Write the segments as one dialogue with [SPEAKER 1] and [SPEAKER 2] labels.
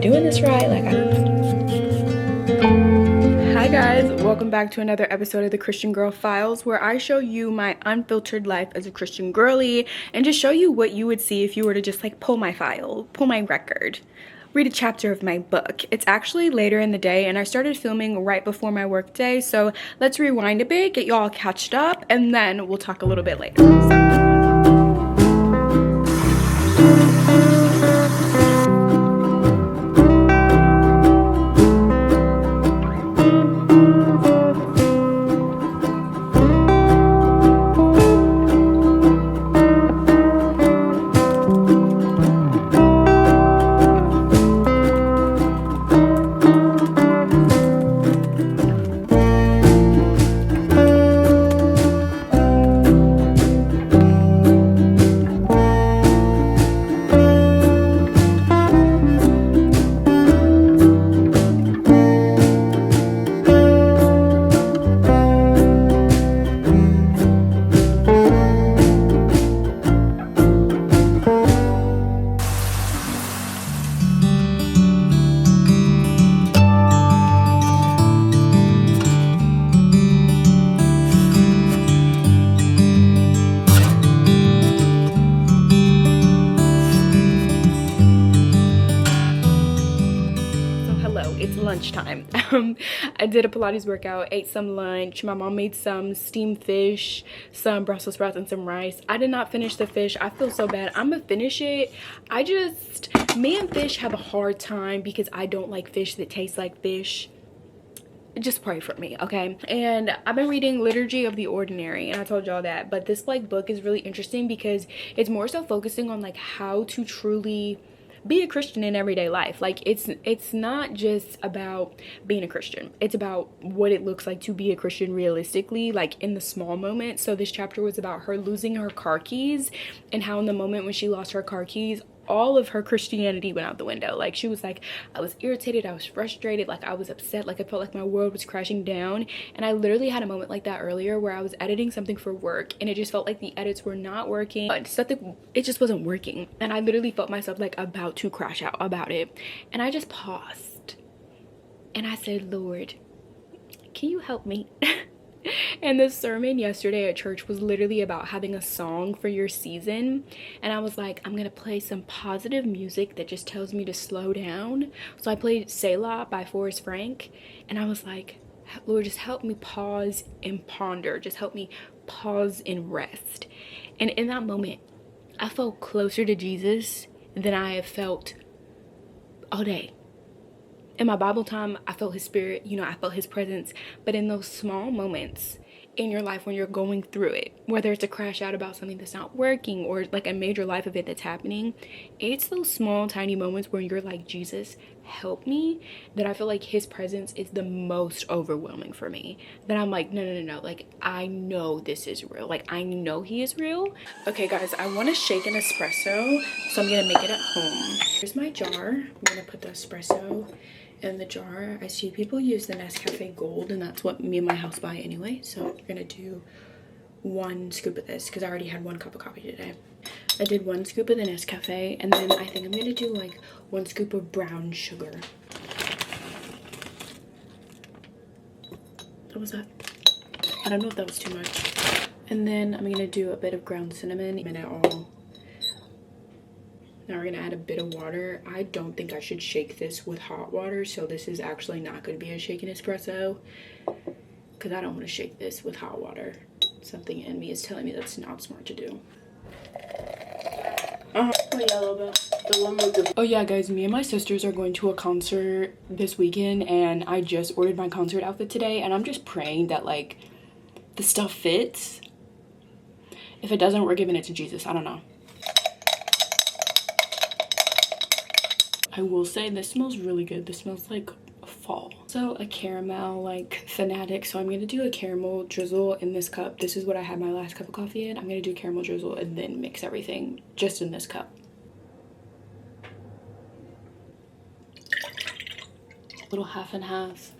[SPEAKER 1] doing this right? Like, Hi guys, welcome back to another episode of the Christian Girl Files, where I show you my unfiltered life as a Christian girly and just show you what you would see if you were to just like pull my file, pull my record, read a chapter of my book. It's actually later in the day and I started filming right before my work day, so let's rewind a bit, get y'all catched up, and then we'll talk a little bit later. It's lunchtime. I did a Pilates workout, ate some lunch. My mom made some steamed fish, some Brussels sprouts, and some rice. I did not finish the fish. I feel so bad. I'm gonna finish it. Me and fish have a hard time because I don't like fish that tastes like fish. Just pray for me, okay? And I've been reading Liturgy of the Ordinary, and I told y'all that, but this like book is really interesting because it's more so focusing on like how to truly be a Christian in everyday life. Like it's not just about being a Christian, it's about what it looks like to be a Christian realistically, like in the small moments. So this chapter was about her losing her car keys and how in the moment when she lost her car keys, all of her Christianity went out the window. Like she was like, I was irritated, I was frustrated, like I was upset, like I felt like my world was crashing down. And I literally had a moment like that earlier where I was editing something for work and it just felt like the edits were not working. It just wasn't working. And I literally felt myself like about to crash out about it. And I just paused and I said, Lord, can you help me? And the sermon yesterday at church was literally about having a song for your season, and I was like, I'm gonna play some positive music that just tells me to slow down. So I played Selah by Forrest Frank, and I was like, Lord, just help me pause and ponder, just help me pause and rest. And in that moment I felt closer to Jesus than I have felt all day. In my Bible time, I felt his spirit, you know, I felt his presence. But in those small moments in your life when you're going through it, whether it's a crash out about something that's not working or like a major life event that's happening, it's those small, tiny moments where you're like, Jesus, help me, that I feel like his presence is the most overwhelming for me. That I'm like, no, like I know this is real. Like I know he is real. Okay guys, I want to shake an espresso, so I'm gonna make it at home. Here's my jar. I'm gonna put the espresso in the jar. I see people use the Nescafe Gold, and that's what me and my house buy anyway. So we're gonna do 1 scoop of this because I already had 1 cup of coffee today. I did 1 scoop of the Nescafe, and then I think I'm gonna do like 1 scoop of brown sugar. What was that? I don't know if that was too much. And then I'm gonna do a bit of ground cinnamon in it all. Now we're gonna add a bit of water. I don't think I should shake this with hot water, so this is actually not gonna be a shaken espresso because I don't want to shake this with hot water. Something in me is telling me that's not smart to do. Oh yeah guys, me and my sisters are going to a concert this weekend, and I just ordered my concert outfit today, and I'm just praying that like the stuff fits. If it doesn't, we're giving it to Jesus. I don't know. I will say this smells really good. This smells like fall. So a caramel like fanatic, so I'm gonna do a caramel drizzle in this cup. This is what I had my last cup of coffee in. I'm gonna do caramel drizzle and then mix everything just in this cup. Little half and half.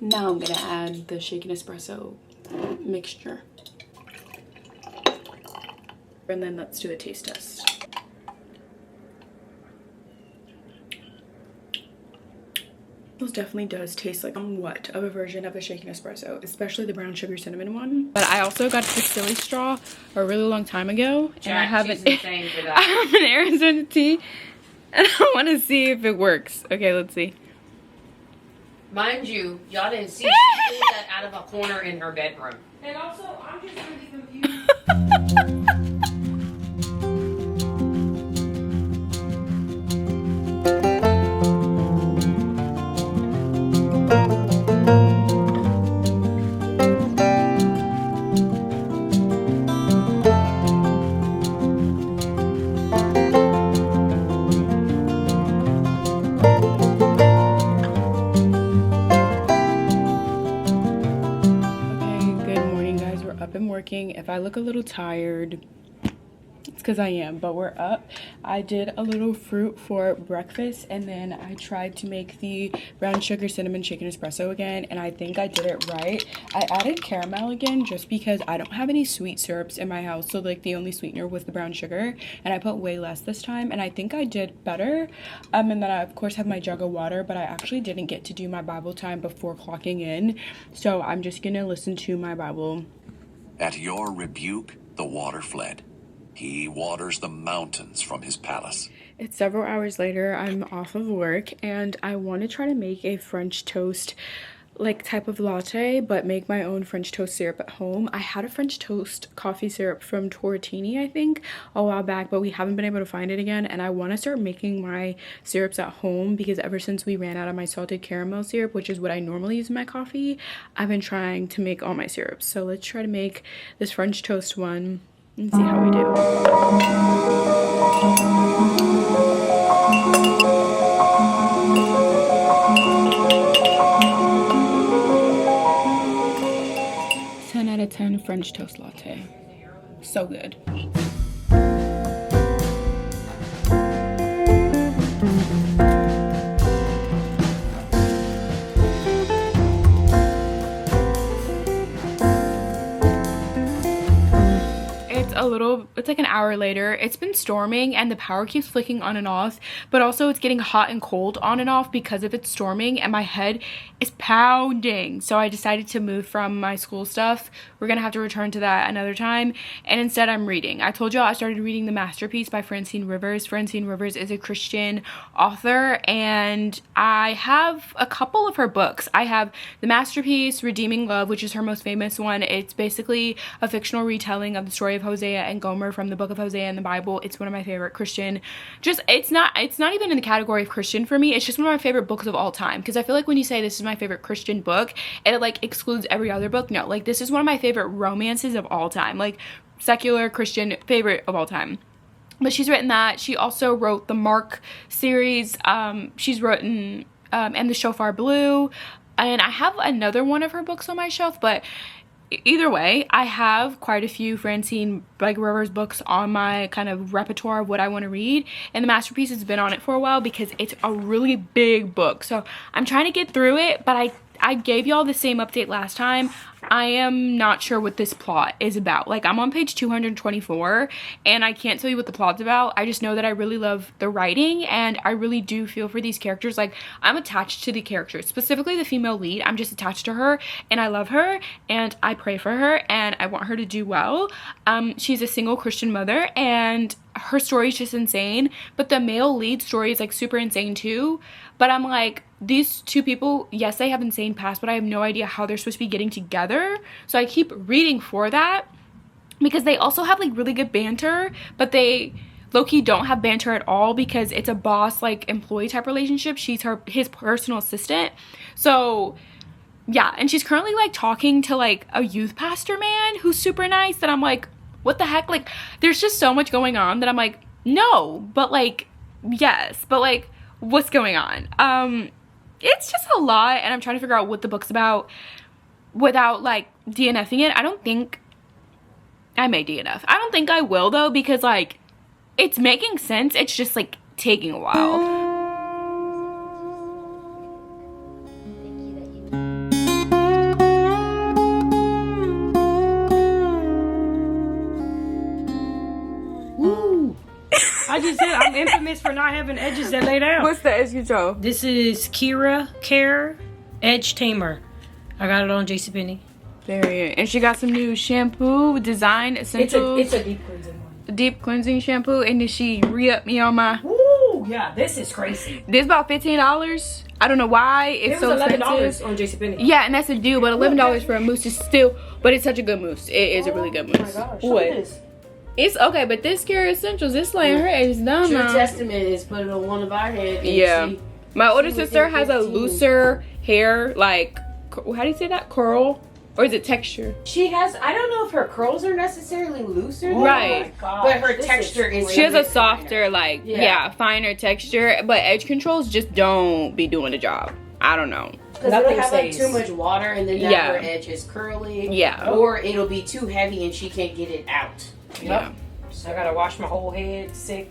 [SPEAKER 1] Now I'm gonna add the shaken espresso mixture, and then let's do a taste test. This definitely does taste like somewhat of a version of a shaken espresso, especially the brown sugar cinnamon one. But I also got the silly straw a really long time ago, and I have an Arizona tea, and I want to see if it works. Okay, let's see.
[SPEAKER 2] Mind you, y'all didn't see she pulled that out of a corner in her bedroom.
[SPEAKER 1] And also, I'm just really confused. If I look a little tired, it's because I am, but we're up. I did a little fruit for breakfast, and then I tried to make the brown sugar cinnamon shaken espresso again, and I think I did it right. I added caramel again just because I don't have any sweet syrups in my house, so like the only sweetener was the brown sugar, and I put way less this time, and I think I did better. And then I of course have my jug of water, but I actually didn't get to do my Bible time before clocking in, so I'm just gonna listen to my Bible.
[SPEAKER 3] At your rebuke, the water fled. He waters the mountains from his palace.
[SPEAKER 1] It's several hours later. I'm off of work, and I want to try to make a French toast like type of latte, but make my own French toast syrup at home. I had a French toast coffee syrup from 𝚃𝚒𝚘, I think, a while back, but we haven't been able to find it again, and I want to start making my syrups at home because ever since we ran out of my salted caramel syrup, which is what I normally use in my coffee, I've been trying to make all my syrups. So let's try to make this French toast one and see how we do. 10 out of 10 French toast latte. So good. It's like an hour later. It's been storming and the power keeps flicking on and off, but also it's getting hot and cold on and off because of it storming, and my head is pounding. So I decided to move from my school stuff. We're gonna have to return to that another time, and instead I'm reading. I told y'all I started reading The Masterpiece by Francine Rivers. Francine Rivers is a Christian author, and I have a couple of her books. I have The Masterpiece, Redeeming Love, which is her most famous one. It's basically a fictional retelling of the story of Hosea and Gomer from the book of Hosea in the Bible. It's one of my favorite Christian, it's not even in the category of Christian for me. It's just one of my favorite books of all time, because I feel like when you say this is my favorite Christian book, it like excludes every other book. No, like this is one of my favorite romances of all time, like secular Christian favorite of all time. But she's written that. She also wrote the Mark series. She's written And the Shofar Blue, and I have another one of her books on my shelf, but either way, I have quite a few Francine Rivers books on my kind of repertoire of what I want to read, and The Masterpiece has been on it for a while because it's a really big book. So I'm trying to get through it, but I gave y'all the same update last time. I am not sure what this plot is about. Like, I'm on page 224 and I can't tell you what the plot's about. I just know that I really love the writing and I really do feel for these characters. Like, I'm attached to the characters, specifically the female lead. I'm just attached to her and I love her and I pray for her and I want her to do well. She's a single Christian mother and her story is just insane, but the male lead story is like super insane too. But I'm like, these two people, yes, they have insane past, but I have no idea how they're supposed to be getting together. So I keep reading for that because they also have like really good banter, but they low-key don't have banter at all because it's a boss like employee type relationship. She's his personal assistant. So yeah, and she's currently like talking to like a youth pastor man who's super nice that I'm like, what the heck? Like, there's just so much going on that I'm like, no, but like, yes, but like, what's going on? It's just a lot, and I'm trying to figure out what the book's about without like DNFing it. I don't think I may DNF. I don't think I will though, because like, it's making sense. It's just like taking a while.
[SPEAKER 2] I just said I'm infamous
[SPEAKER 4] famous for not having edges that lay down.
[SPEAKER 1] What's the edge control?
[SPEAKER 4] This is 𝚑𝚒𝚘 𝚘𝚗. I got it on JCPenney.
[SPEAKER 1] Period. And she got some new shampoo, design essentials.
[SPEAKER 4] It's a deep cleansing one.
[SPEAKER 1] Deep cleansing shampoo, and then she re-upped me on my.
[SPEAKER 4] Ooh, yeah, this is crazy.
[SPEAKER 1] This about $15. I don't know why it's so expensive.
[SPEAKER 4] It was $11 on JCPenney.
[SPEAKER 1] Yeah, and that's a deal, but $11 for a mousse is still, but it's such a good mousse. It is a really good mousse.
[SPEAKER 4] Oh my gosh,
[SPEAKER 1] What?
[SPEAKER 4] this.
[SPEAKER 1] It's okay, but this Care Essentials, this laying her age down
[SPEAKER 2] True
[SPEAKER 1] now.
[SPEAKER 2] Testament is put it on one of our heads.
[SPEAKER 1] Yeah. My older
[SPEAKER 2] she
[SPEAKER 1] sister
[SPEAKER 2] within
[SPEAKER 1] has a
[SPEAKER 2] 15.
[SPEAKER 1] looser hair, like, how do you say that? Curl? Or is it texture?
[SPEAKER 2] She has, I don't know if her curls are necessarily looser.
[SPEAKER 1] Right.
[SPEAKER 2] But her texture is.
[SPEAKER 1] She has a softer, like,
[SPEAKER 2] Yeah.
[SPEAKER 1] finer texture, but edge controls just don't be doing the job. I don't know.
[SPEAKER 2] Because
[SPEAKER 4] Nothing
[SPEAKER 2] it'll have like
[SPEAKER 4] stays.
[SPEAKER 2] too much water and then now
[SPEAKER 1] Yeah.
[SPEAKER 2] her edge is curly.
[SPEAKER 1] Yeah.
[SPEAKER 2] Or it'll be too heavy and she can't get it out.
[SPEAKER 1] Yeah.
[SPEAKER 4] So I gotta wash my whole head. Sick.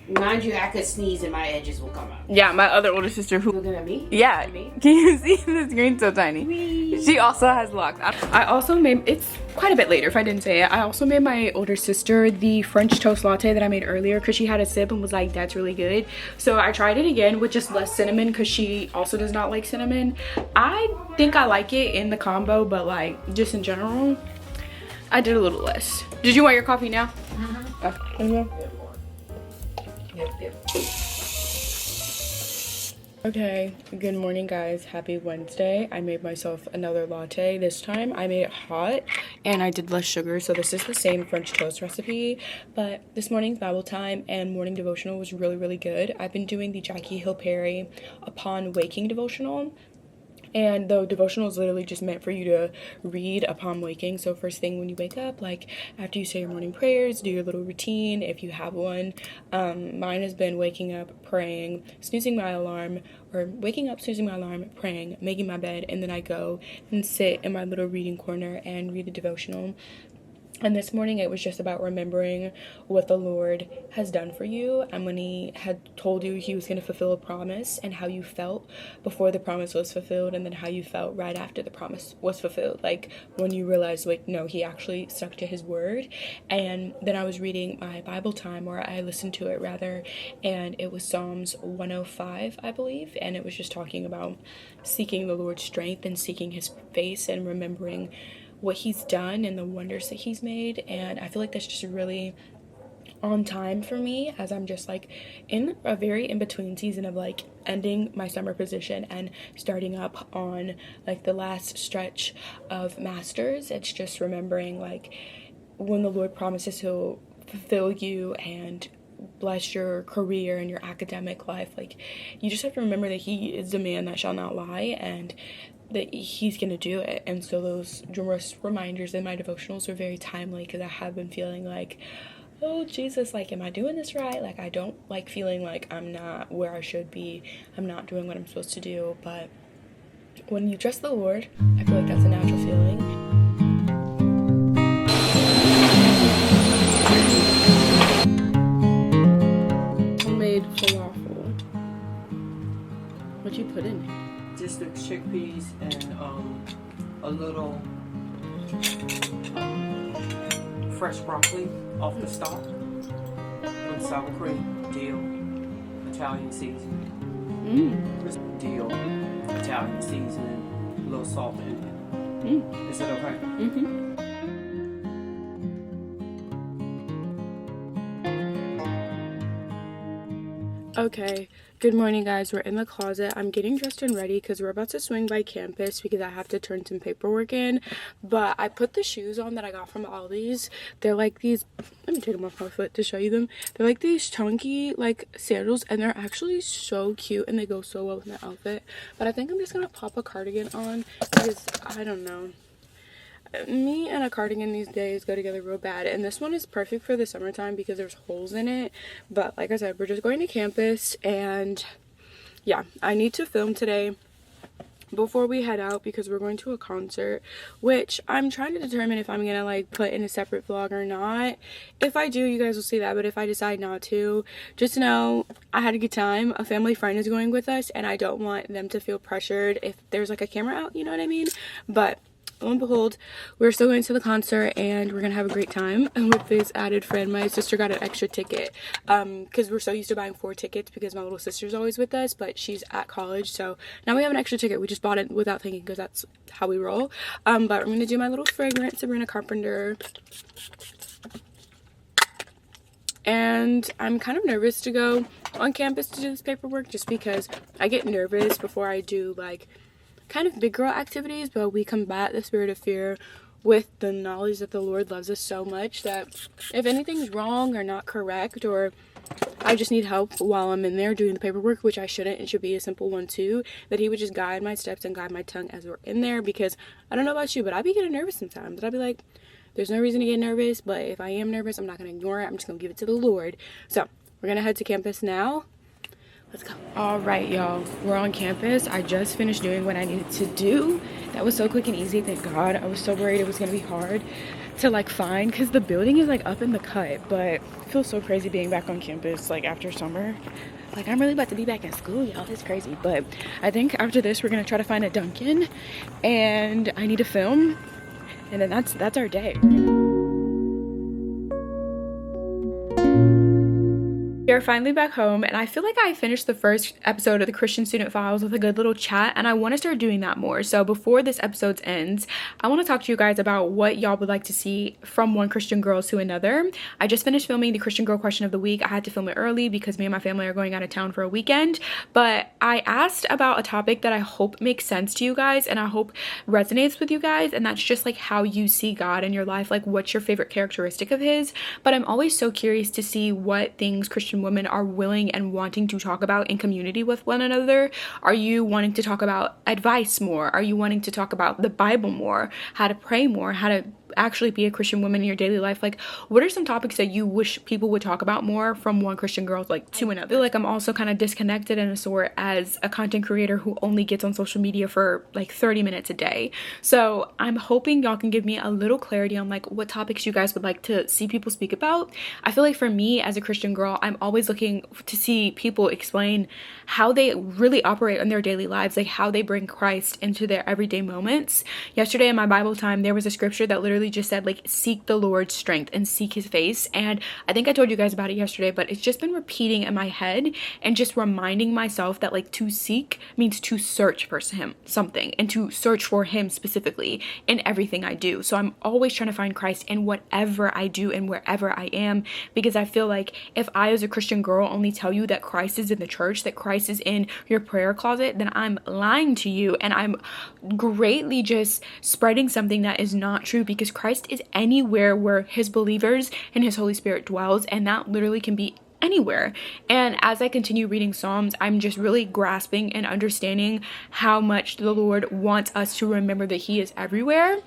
[SPEAKER 2] Mind you, I could sneeze and my edges will come out.
[SPEAKER 1] Yeah, my other older sister who.
[SPEAKER 2] Looking at me?
[SPEAKER 1] Yeah.
[SPEAKER 2] At me?
[SPEAKER 1] Can you see the screen so tiny? She also has locks. I also made, it's quite a bit later if I didn't say it. I also made my older sister the French toast latte that I made earlier because she had a sip and was like, that's really good. So I tried it again with just less cinnamon because she also does not like cinnamon. I think I like it in the combo, but like just in general, I did a little less. Did you want your coffee now?
[SPEAKER 4] Yep.
[SPEAKER 1] Okay, good morning guys, happy Wednesday. I made myself another latte. This time I made it hot and I did less sugar, so this is the same French toast recipe, but this morning's Bible time and morning devotional was really good. I've been doing the Jackie Hill Perry Upon Waking devotional. And the devotional is literally just meant for you to read upon waking. So first thing when you wake up, like after you say your morning prayers, do your little routine if you have one. Mine has been waking up, praying, snoozing my alarm, or waking up, snoozing my alarm, praying, making my bed, and then I go and sit in my little reading corner and read a devotional. And this morning it was just about remembering what the Lord has done for you and when he had told you he was going to fulfill a promise and how you felt before the promise was fulfilled and then how you felt right after the promise was fulfilled. Like when you realized, like, no, he actually stuck to his word. And then I was reading my Bible time, or I listened to it rather, and it was Psalms 105, I believe. And it was just talking about seeking the Lord's strength and seeking his face and remembering what he's done and the wonders that he's made. And I feel like that's just really on time for me as I'm just like in a very in-between season of like ending my summer position and starting up on like the last stretch of masters. It's just remembering like when the Lord promises he'll fulfill you and bless your career and your academic life, like you just have to remember that he is the man that shall not lie and that he's gonna do it. And so those reminders in my devotionals are very timely because I have been feeling like, oh Jesus, like am I doing this right? Like I don't like feeling like I'm not where I should be, I'm not doing what I'm supposed to do. But when you trust the Lord, I feel like that's a natural feeling. Homemade falafel. What'd you put in it?
[SPEAKER 5] Just the chickpeas and a little fresh broccoli off the stalk with sour cream, dill, Italian seasoning. Just dill, Italian seasoning, a little salt in it. Is that okay?
[SPEAKER 1] Okay, good morning guys. We're in the closet. I'm getting dressed and ready because we're about to swing by campus because I have to turn some paperwork in. But I put the shoes on that I got from Aldi's. They're like these, let me take them off my foot to show you them. They're like these chunky like sandals and they're actually so cute and they go so well with my outfit. But I think I'm just gonna pop a cardigan on because I don't know. Me and a cardigan these days go together real bad, and this one is perfect for the summertime because there's holes in it. But like I said, we're just going to campus, and yeah, I need to film today before we head out because we're going to a concert, which I'm trying to determine if I'm gonna like put in a separate vlog or not. If I do, you guys will see that, but if I decide not to, just know I had a good time. A family friend is going with us and I don't want them to feel pressured if there's like a camera out, you know what I mean? But lo and behold, we're still going to the concert and we're gonna have a great time with this added friend. My sister got an extra ticket because we're so used to buying 4 tickets because my little sister's always with us, but she's at college, so now we have an extra ticket. We just bought it without thinking because that's how we roll. But I'm gonna do my little fragrance, Sabrina Carpenter. And I'm kind of nervous to go on campus to do this paperwork just because I get nervous before I do like kind of big girl activities, but we combat the spirit of fear with the knowledge that the Lord loves us so much that if anything's wrong or not correct, or I just need help while I'm in there doing the paperwork, which I shouldn't, it should be a simple one too, that he would just guide my steps and guide my tongue as we're in there. Because I don't know about you, but I'd be getting nervous sometimes, and I'd be like, there's no reason to get nervous, but if I am nervous, I'm not going to ignore it. I'm just going to give it to the Lord. So we're going to head to campus now. Let's go. All right, y'all, we're on campus. I just finished doing what I needed to do. That was so quick and easy, thank God. I was so worried it was gonna be hard to like find because the building is like up in the cut, but it feels so crazy being back on campus like after summer. Like I'm really about to be back in school, y'all. It's crazy. But I think after this we're gonna try to find a Dunkin' and I need to film, and then that's our day. We are finally back home, and I feel like I finished the first episode of the Christian Student Files with a good little chat, and I want to start doing that more. So before this episode ends, I want to talk to you guys about what y'all would like to see from one Christian girl to another. I just finished filming the Christian Girl Question of the Week. I had to film it early because me and my family are going out of town for a weekend, but I asked about a topic that I hope makes sense to you guys and I hope resonates with you guys, and that's just like how you see God in your life, like what's your favorite characteristic of his. But I'm always so curious to see what things Christian women are willing and wanting to talk about in community with one another. Are you wanting to talk about advice more? Are you wanting to talk about the Bible more, how to pray more, how to actually be a Christian woman in your daily life? Like, what are some topics that you wish people would talk about more from one Christian girl like to another? I feel like I'm also kind of disconnected in a sort as a content creator who only gets on social media for like 30 minutes a day. So I'm hoping y'all can give me a little clarity on like what topics you guys would like to see people speak about. I feel like for me as a Christian girl, I'm always looking to see people explain how they really operate in their daily lives, like how they bring Christ into their everyday moments. Yesterday in my Bible time, there was a scripture that literally just said like seek the Lord's strength and seek his face, and I think I told you guys about it yesterday, but it's just been repeating in my head and just reminding myself that like to seek means to search for him, something, and to search for him specifically in everything I do. So I'm always trying to find Christ in whatever I do and wherever I am, because I feel like if I as a Christian girl only tell you that Christ is in the church, that Christ is in your prayer closet, then I'm lying to you and I'm greatly just spreading something that is not true, because Christ is anywhere where his believers and his Holy Spirit dwells, and that literally can be anywhere. And as I continue reading Psalms, I'm just really grasping and understanding how much the Lord wants us to remember that he is everywhere.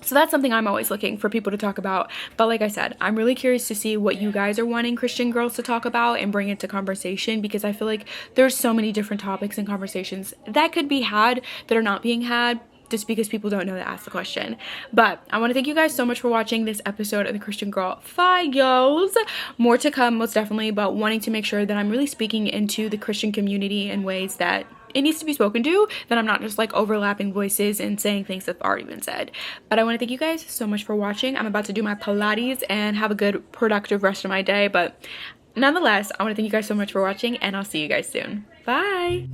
[SPEAKER 1] So that's something I'm always looking for people to talk about. But like I said, I'm really curious to see what you guys are wanting Christian girls to talk about and bring into conversation, because I feel like there's so many different topics and conversations that could be had that are not being had just because people don't know to ask the question. But I want to thank you guys so much for watching this episode of the Christian Girl Files. More to come, most definitely, but wanting to make sure that I'm really speaking into the Christian community in ways that it needs to be spoken to, that I'm not just like overlapping voices and saying things that have already been said. But I want to thank you guys so much for watching. I'm about to do my Pilates and have a good productive rest of my day, but nonetheless, I want to thank you guys so much for watching, and I'll see you guys soon. Bye!